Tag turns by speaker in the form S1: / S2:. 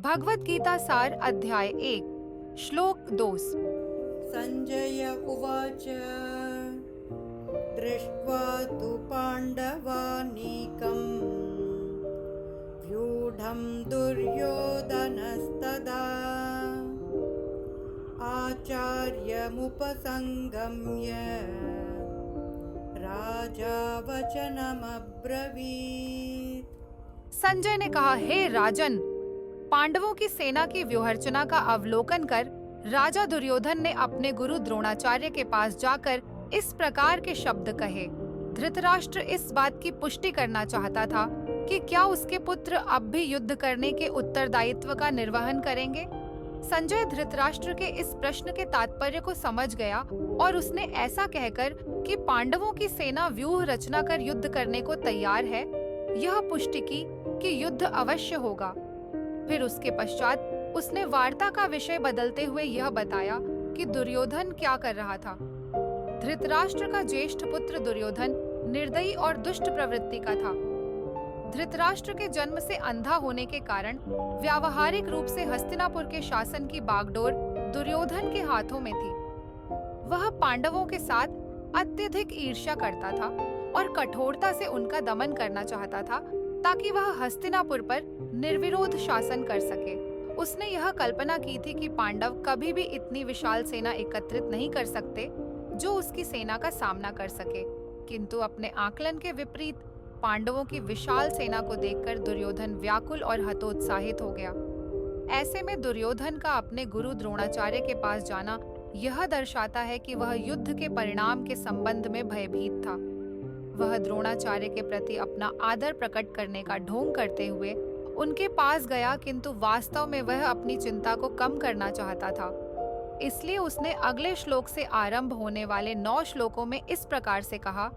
S1: भगवत गीता सार अध्याय 1 श्लोक 2।
S2: संजय उवाच दृष्ट्वा तु पाण्डवानीकम् व्यूढं दुर्योधनस्तदा आचार्यमुपसंगम्य राजा वचनमब्रवीत्।
S1: संजय ने कहा, हे राजन, पांडवों की सेना की व्यूहरचना का अवलोकन कर राजा दुर्योधन ने अपने गुरु द्रोणाचार्य के पास जाकर इस प्रकार के शब्द कहे। धृतराष्ट्र इस बात की पुष्टि करना चाहता था कि क्या उसके पुत्र अब भी युद्ध करने के उत्तरदायित्व का निर्वहन करेंगे। संजय धृतराष्ट्र के इस प्रश्न के तात्पर्य को समझ गया और उसने ऐसा कहकर कि पांडवों की सेना व्यूह रचना कर युद्ध करने को तैयार है, यह पुष्टि की कि युद्ध अवश्य होगा। फिर उसके पश्चात उसने वार्ता का विषय बदलते हुए यह बताया कि दुर्योधन क्या कर रहा था। धृतराष्ट्र का ज्येष्ठ पुत्र दुर्योधन निर्दयी और दुष्ट प्रवृत्ति का था। धृतराष्ट्र के जन्म से अंधा होने के कारण व्यावहारिक रूप से हस्तिनापुर के शासन की बागडोर दुर्योधन के हाथों में थी। वह पांडवों के साथ अत्यधिक ईर्ष्या करता था और कठोरता से उनका दमन करना चाहता था ताकि वह हस्तिनापुर पर निर्विरोध शासन कर सके। उसने यह कल्पना की थी कि पांडव कभी भी इतनी विशाल सेना एकत्रित नहीं कर सकते जो उसकी सेना का सामना कर सके, किंतु अपने आकलन के विपरीत पांडवों की विशाल सेना को देखकर दुर्योधन व्याकुल और हतोत्साहित हो गया। ऐसे में दुर्योधन का अपने गुरु द्रोणाचार्य के पास जाना यह दर्शाता है कि वह युद्ध के परिणाम के संबंध में भयभीत था। वह द्रोणाचार्य के प्रति अपना आदर प्रकट करने का ढोंग करते हुए उनके पास गया, किंतु वास्तव में वह अपनी चिंता को कम करना चाहता था। इसलिए उसने अगले श्लोक से आरंभ होने वाले 9 श्लोकों में इस प्रकार से कहा,